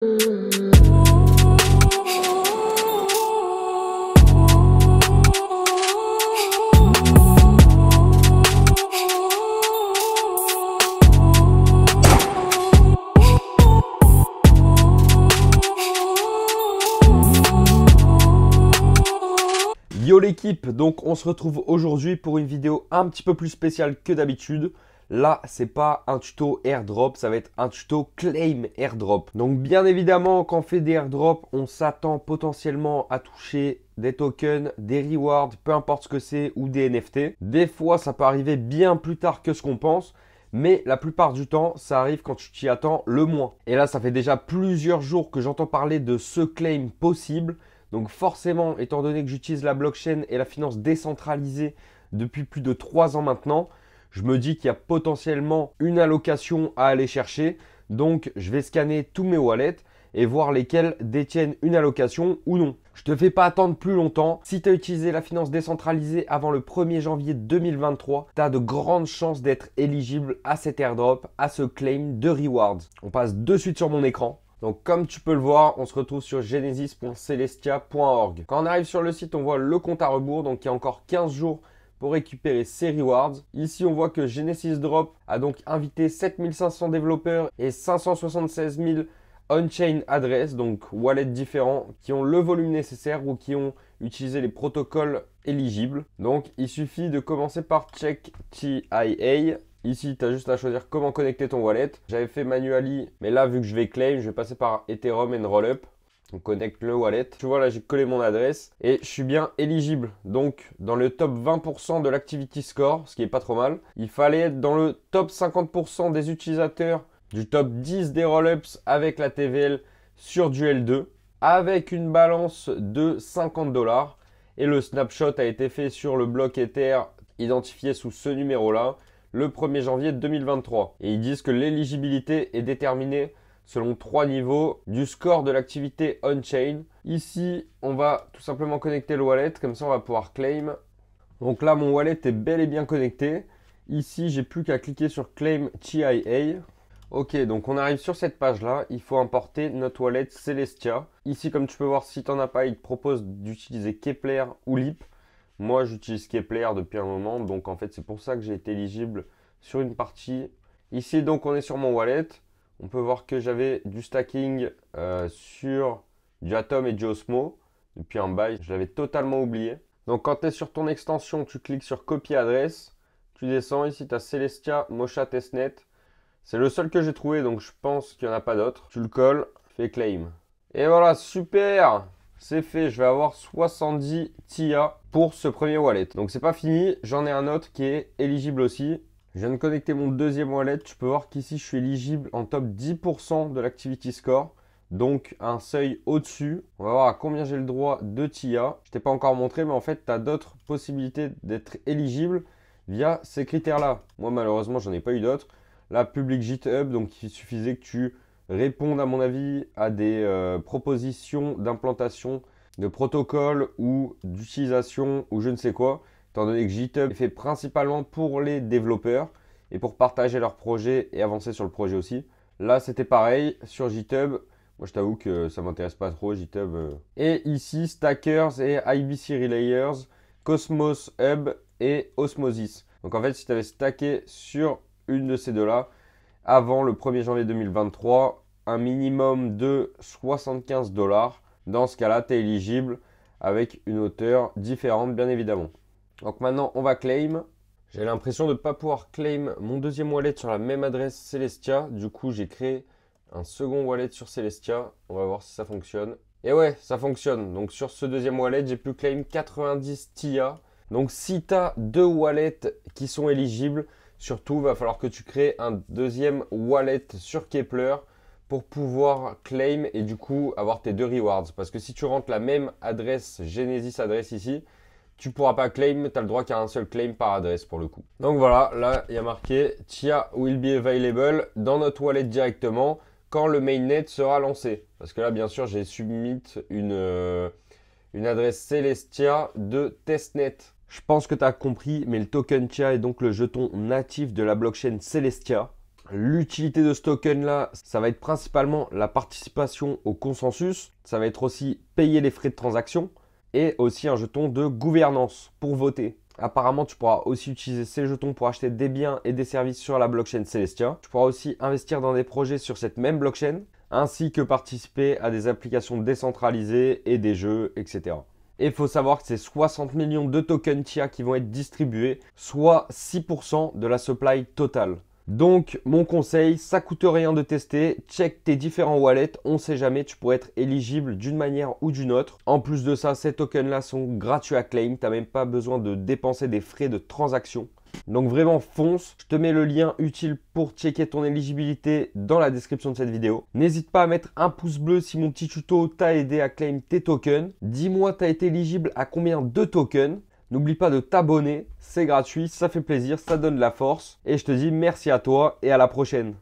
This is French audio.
Yo l'équipe, donc on se retrouve aujourd'hui pour une vidéo un petit peu plus spéciale que d'habitude. Là, c'est pas un tuto airdrop, ça va être un tuto claim airdrop. Donc bien évidemment, quand on fait des airdrops, on s'attend potentiellement à toucher des tokens, des rewards, peu importe ce que c'est, ou des NFT. Des fois, ça peut arriver bien plus tard que ce qu'on pense, mais la plupart du temps, ça arrive quand tu t'y attends le moins. Et là, ça fait déjà plusieurs jours que j'entends parler de ce claim possible. Donc forcément, étant donné que j'utilise la blockchain et la finance décentralisée depuis plus de 3 ans maintenant, je me dis qu'il y a potentiellement une allocation à aller chercher. Donc, je vais scanner tous mes wallets et voir lesquels détiennent une allocation ou non. Je ne te fais pas attendre plus longtemps. Si tu as utilisé la finance décentralisée avant le 1er janvier 2023, tu as de grandes chances d'être éligible à cet airdrop, à ce claim de rewards. On passe de suite sur mon écran. Donc comme tu peux le voir, on se retrouve sur genesis.celestia.org. Quand on arrive sur le site, on voit le compte à rebours. Donc il y a encore 15 jours pour récupérer ses rewards. Ici, on voit que Genesis Drop a donc invité 7500 développeurs et 576 000 on-chain adresses, donc wallets différents, qui ont le volume nécessaire ou qui ont utilisé les protocoles éligibles. Donc, il suffit de commencer par check TIA. Ici, tu as juste à choisir comment connecter ton wallet. J'avais fait manually, mais là, vu que je vais claim, je vais passer par Ethereum and Rollup. On connecte le wallet. Tu vois là, j'ai collé mon adresse et je suis bien éligible. Donc, dans le top 20% de l'activity score, ce qui est pas trop mal. Il fallait être dans le top 50% des utilisateurs du top 10 des rollups avec la TVL sur du L2 avec une balance de 50 $. Et le snapshot a été fait sur le bloc Ether identifié sous ce numéro-là le 1er janvier 2023. Et ils disent que l'éligibilité est déterminée selon 3 niveaux du score de l'activité on-chain. Ici, on va tout simplement connecter le wallet, comme ça on va pouvoir claim. Donc là, mon wallet est bel et bien connecté. Ici, j'ai plus qu'à cliquer sur Claim TIA. Ok, donc on arrive sur cette page-là. Il faut importer notre wallet Celestia. Ici, comme tu peux voir, si tu n'en as pas, il te propose d'utiliser Keplr ou Leap. Moi, j'utilise Keplr depuis un moment, donc en fait, c'est pour ça que j'ai été éligible sur une partie. Ici, donc, on est sur mon wallet. On peut voir que j'avais du stacking sur du Atom et du Osmo depuis un bail. Je l'avais totalement oublié. Donc quand tu es sur ton extension, tu cliques sur copier adresse. Tu descends. Ici, tu as Celestia Mocha Testnet. C'est le seul que j'ai trouvé, donc je pense qu'il n'y en a pas d'autres. Tu le colles, fais claim. Et voilà, super! C'est fait, je vais avoir 70 TIA pour ce premier wallet. Donc c'est pas fini, j'en ai un autre qui est éligible aussi. Je viens de connecter mon deuxième wallet. Tu peux voir qu'ici, je suis éligible en top 10% de l'activity score. Donc, un seuil au-dessus. On va voir à combien j'ai le droit de TIA. Je ne t'ai pas encore montré, mais en fait, tu as d'autres possibilités d'être éligible via ces critères-là. Moi, malheureusement, j'en ai pas eu d'autres. Là, public GitHub, donc il suffisait que tu répondes, à mon avis, à des propositions d'implantation de protocoles ou d'utilisation ou je ne sais quoi. Étant donné que GitHub est fait principalement pour les développeurs et pour partager leurs projets et avancer sur le projet aussi. Là, c'était pareil sur GitHub. Moi, je t'avoue que ça ne m'intéresse pas trop, GitHub. Et ici, Stackers et IBC Relayers, Cosmos Hub et Osmosis. Donc en fait, si tu avais stacké sur une de ces deux-là, avant le 1er janvier 2023, un minimum de 75 $. Dans ce cas-là, tu es éligible avec une hauteur différente, bien évidemment. Donc maintenant, on va claim. J'ai l'impression de ne pas pouvoir claim mon deuxième wallet sur la même adresse Celestia. Du coup, j'ai créé un second wallet sur Celestia. On va voir si ça fonctionne. Et ouais, ça fonctionne. Donc sur ce deuxième wallet, j'ai pu claim 90 TIA. Donc si tu as deux wallets qui sont éligibles, surtout, il va falloir que tu crées un deuxième wallet sur Keplr pour pouvoir claim et du coup avoir tes deux rewards. Parce que si tu rentres la même adresse, Genesis adresse ici, tu ne pourras pas claim, tu as le droit qu'à un seul claim par adresse pour le coup. Donc voilà, là il y a marqué TIA will be available dans notre wallet directement quand le mainnet sera lancé. Parce que là bien sûr j'ai submit une adresse Celestia de testnet. Je pense que tu as compris, mais le token TIA est donc le jeton natif de la blockchain Celestia. L'utilité de ce token là, ça va être principalement la participation au consensus. Ça va être aussi payer les frais de transaction et aussi un jeton de gouvernance pour voter. Apparemment, tu pourras aussi utiliser ces jetons pour acheter des biens et des services sur la blockchain Celestia. Tu pourras aussi investir dans des projets sur cette même blockchain, ainsi que participer à des applications décentralisées et des jeux, etc. Et il faut savoir que c'est 60 millions de tokens TIA qui vont être distribués, soit 6% de la supply totale. Donc, mon conseil, ça coûte rien de tester, check tes différents wallets, on ne sait jamais, tu pourrais être éligible d'une manière ou d'une autre. En plus de ça, ces tokens-là sont gratuits à claim, tu n'as même pas besoin de dépenser des frais de transaction. Donc vraiment fonce, je te mets le lien utile pour checker ton éligibilité dans la description de cette vidéo. N'hésite pas à mettre un pouce bleu si mon petit tuto t'a aidé à claim tes tokens. Dis-moi, tu as été éligible à combien de tokens? N'oublie pas de t'abonner, c'est gratuit, ça fait plaisir, ça donne de la force. Et je te dis merci à toi et à la prochaine.